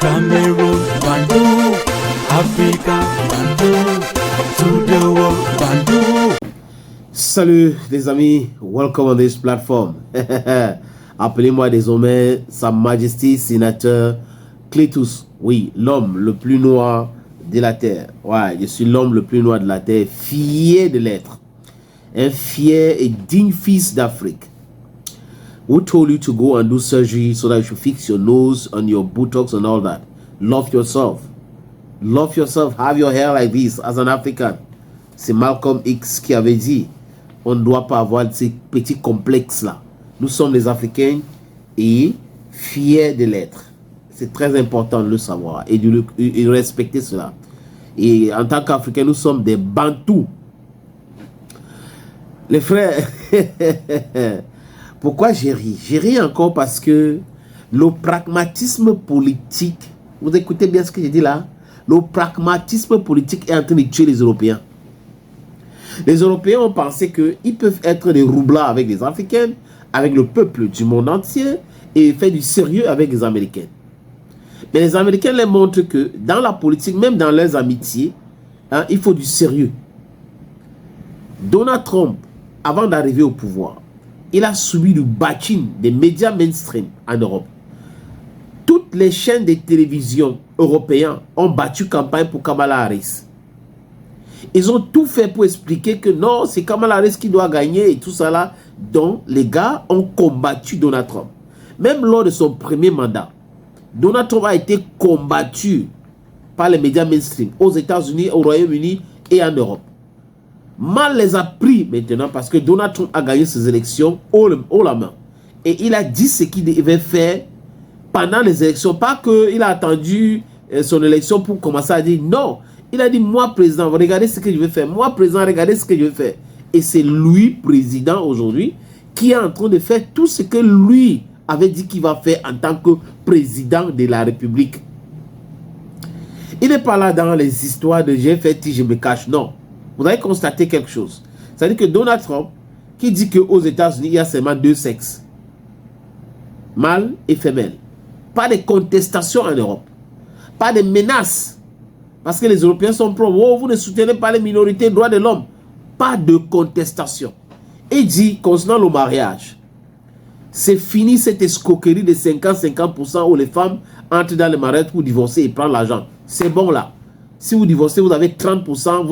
Cameroon, Bandung, Africa, Bandung, to the world, Bandung. Salut les amis, welcome on this platform. Appelez-moi désormais Sa Majesté Sénateur Cletus. Oui, l'homme le plus noir de la terre. Ouais, je suis l'homme le plus noir de la terre, fier de l'être. Un fier et digne fils d'Afrique. Who told you to go and do surgery so that you should fix your nose and your buttocks and all that? Love yourself. Love yourself. Have your hair like this as an African. C'est Malcolm X qui avait dit, on ne doit pas avoir ces petits complexes-là. Nous sommes les Africains et fiers de l'être. C'est très important de le savoir et de respecter cela. Et en tant qu'Africains, nous sommes des Bantous. Les frères, pourquoi j'ai ri? J'ai ri encore parce que le pragmatisme politique, vous écoutez bien ce que j'ai dit là? Le pragmatisme politique est en train de tuer les Européens. Les Européens ont pensé qu'ils peuvent être des roublards avec les Africains, avec le peuple du monde entier et faire du sérieux avec les Américains. Mais les Américains les montrent que dans la politique, même dans leurs amitiés, il faut du sérieux. Donald Trump, avant d'arriver au pouvoir, il a subi le bashing des médias mainstream en Europe. Toutes les chaînes de télévision européennes ont battu campagne pour Kamala Harris. Ils ont tout fait pour expliquer que non, c'est Kamala Harris qui doit gagner et tout ça là. Donc, les gars ont combattu Donald Trump. Même lors de son premier mandat, Donald Trump a été combattu par les médias mainstream aux États-Unis, au Royaume-Uni et en Europe. Mal les a pris maintenant parce que Donald Trump a gagné ses élections haut la main. Et il a dit ce qu'il devait faire pendant les élections. Pas qu'il a attendu son élection pour commencer à dire non. Il a dit, moi président, regardez ce que je vais faire. Moi président, regardez ce que je vais faire. Et c'est lui, président aujourd'hui, qui est en train de faire tout ce que lui avait dit qu'il va faire en tant que président de la République. Il n'est pas là dans les histoires de j'ai fait, je me cache. Non. Vous avez constaté quelque chose. C'est-à-dire que Donald Trump, qui dit qu'aux États-Unis, il y a seulement deux sexes, mâle et femelle. Pas de contestation en Europe. Pas de menaces. Parce que les Européens sont pro. Oh, vous ne soutenez pas les minorités, droits de l'homme. Pas de contestation. Et dit, concernant le mariage, c'est fini cette escroquerie de 50-50% où les femmes entrent dans le mariage pour divorcer et prendre l'argent. C'est bon là. Si vous divorcez, vous avez 30%,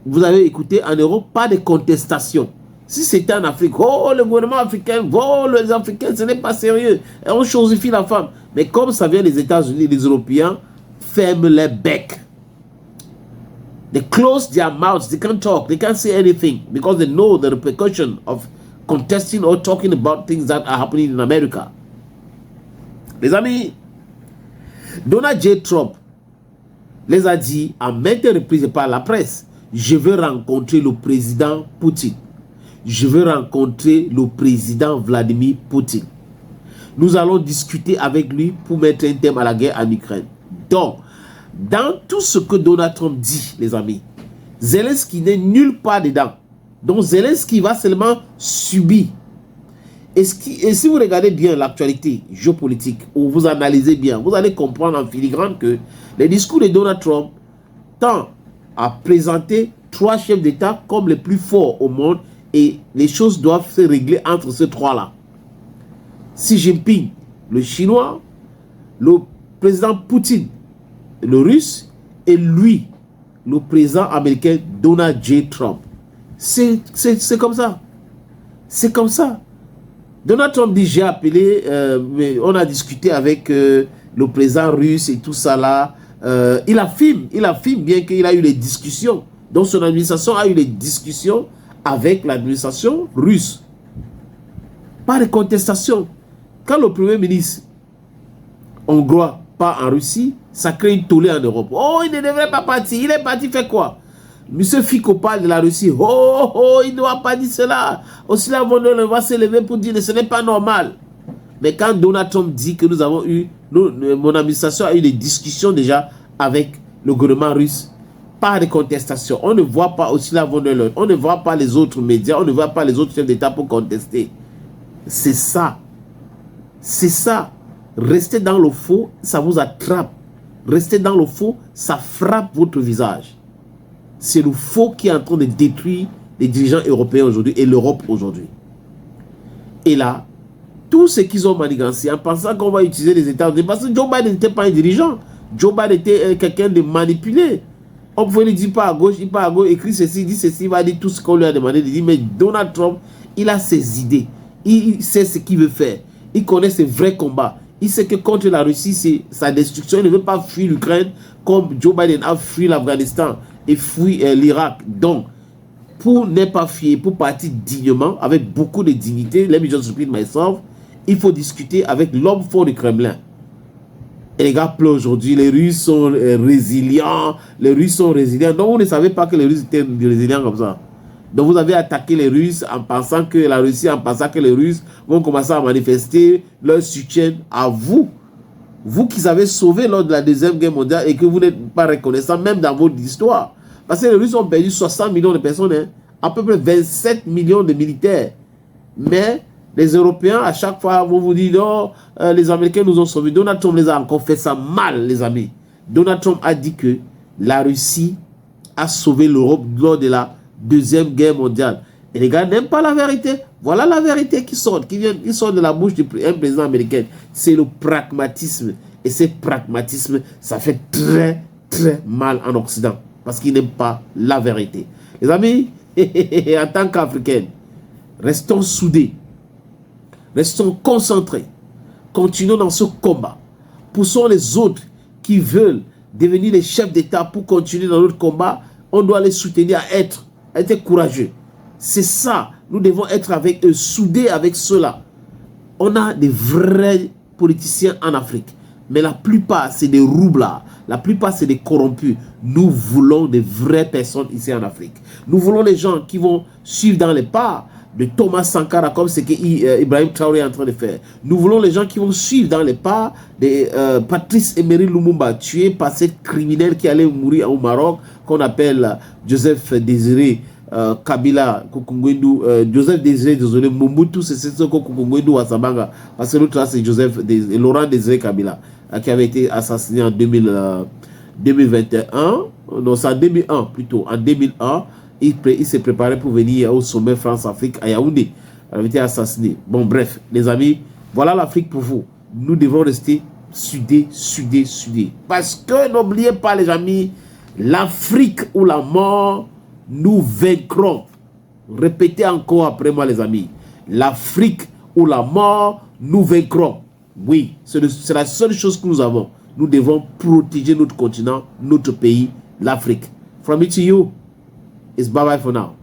vous avez écouté, en Europe, pas de contestation. Si c'était en Afrique, oh, le gouvernement africain, oh, les Africains, ce n'est pas sérieux. Et on chosifie la femme. Mais comme ça vient des États-Unis, les Européens ferment les becs. They close their mouths. They can't talk. They can't say anything because they know the repercussion of contesting or talking about things that are happening in America. Les amis, Donald J. Trump les a dit à maintes reprises par la presse, je veux rencontrer le président Poutine. Je veux rencontrer le président Vladimir Poutine. Nous allons discuter avec lui pour mettre un terme à la guerre en Ukraine. Donc, dans tout ce que Donald Trump dit, les amis, Zelensky n'est nulle part dedans. Donc, Zelensky va seulement subir. Et si vous regardez bien l'actualité géopolitique, ou vous analysez bien, vous allez comprendre en filigrane que les discours de Donald Trump tendent à présenter trois chefs d'État comme les plus forts au monde et les choses doivent se régler entre ces trois-là. Xi Jinping, le Chinois, le président Poutine, le Russe, et lui, le président américain Donald J. Trump. C'est comme ça. C'est comme ça. Donald Trump dit, j'ai appelé, mais on a discuté avec le président russe et tout ça là. Il affirme bien qu'il a eu les discussions. Donc son administration a eu les discussions avec l'administration russe. Pas de contestation. Quand le premier ministre hongrois part en Russie, ça crée une tollée en Europe. Oh, il ne devrait pas partir. Il est parti faire quoi? Monsieur Fico parle de la Russie. Oh, il ne doit pas dire cela. Aussi la von der Leyen va se lever pour dire que ce n'est pas normal. Mais quand Donald Trump dit que nous avons eu, mon administration a eu des discussions déjà avec le gouvernement russe, pas de contestation. On ne voit pas aussi la von der Leyen. On ne voit pas les autres médias. On ne voit pas les autres chefs d'État pour contester. C'est ça. C'est ça. Restez dans le faux, ça vous attrape. Restez dans le faux, ça frappe votre visage. C'est le faux qui est en train de détruire les dirigeants européens aujourd'hui et l'Europe aujourd'hui. Et là, tout ce qu'ils ont manigancé en pensant qu'on va utiliser les États-Unis, parce que Joe Biden n'était pas un dirigeant. Joe Biden était quelqu'un de manipulé. On pouvait lui dire pas à gauche, il part à gauche, écrit ceci, dit ceci, il va dire tout ce qu'on lui a demandé de dire. Mais Donald Trump, il a ses idées. Il sait ce qu'il veut faire. Il connaît ses vrais combats. Il sait que contre la Russie, c'est sa destruction. Il ne veut pas fuir l'Ukraine comme Joe Biden a fui l'Afghanistan et fui l'Irak. Donc, pour ne pas fuir, pour partir dignement, avec beaucoup de dignité, let me just repeat myself, il faut discuter avec l'homme fort du Kremlin. Et les gars pleurent aujourd'hui, les Russes sont résilients, les Russes sont résilients. Donc vous ne savez pas que les Russes étaient résilients comme ça. Donc vous avez attaqué les Russes en pensant que la Russie, en pensant que les Russes vont commencer à manifester leur soutien à vous. Vous qui avez sauvé lors de la Deuxième Guerre mondiale et que vous n'êtes pas reconnaissant même dans votre histoire. Parce que les Russes ont perdu 60 millions de personnes, hein, à peu près 27 millions de militaires. Mais les Européens, à chaque fois, vont vous dire non, les Américains nous ont sauvés. Donald Trump les a encore fait ça mal, les amis. Donald Trump a dit que la Russie a sauvé l'Europe lors de la Deuxième Guerre mondiale. Et les gars n'aiment pas la vérité. Voilà la vérité qui sort de la bouche d'un président américain. C'est le pragmatisme. Et ce pragmatisme, ça fait très, très mal en Occident. Parce qu'ils n'aiment pas la vérité. Les amis, en tant qu'Africains, restons soudés. Restons concentrés. Continuons dans ce combat. Poussons les autres qui veulent devenir les chefs d'État pour continuer dans notre combat. On doit les soutenir à être courageux. C'est ça. Nous devons être avec eux, soudés avec ceux-là. On a des vrais politiciens en Afrique. Mais la plupart, c'est des roublards. La plupart, c'est des corrompus. Nous voulons des vraies personnes ici en Afrique. Nous voulons les gens qui vont suivre dans les pas de Thomas Sankara, comme ce que Ibrahim Traoré est en train de faire. Nous voulons les gens qui vont suivre dans les pas de Patrice Emery Lumumba, tué par cette criminelle qui allait mourir au Maroc, qu'on appelle Joseph Désiré Kabila Kokungwendu, Joseph Désiré, désolé, Mobutu Sese Seko Kokungwendu Wasabanga, parce que l'autre là c'est Laurent Désiré Kabila, qui avait été assassiné en 2021, non c'est en 2001 plutôt, en 2001, il s'est préparé pour venir au sommet France-Afrique à Yaoundé. Il avait été assassiné. Bon, bref, les amis, voilà l'Afrique pour vous. Nous devons rester soudés, soudés, soudés. Parce que n'oubliez pas, les amis, l'Afrique ou la mort, nous vaincrons. Répétez encore après moi, les amis. L'Afrique ou la mort, nous vaincrons. Oui, c'est la seule chose que nous avons. Nous devons protéger notre continent, notre pays, l'Afrique. From me to you. It's bye-bye for now.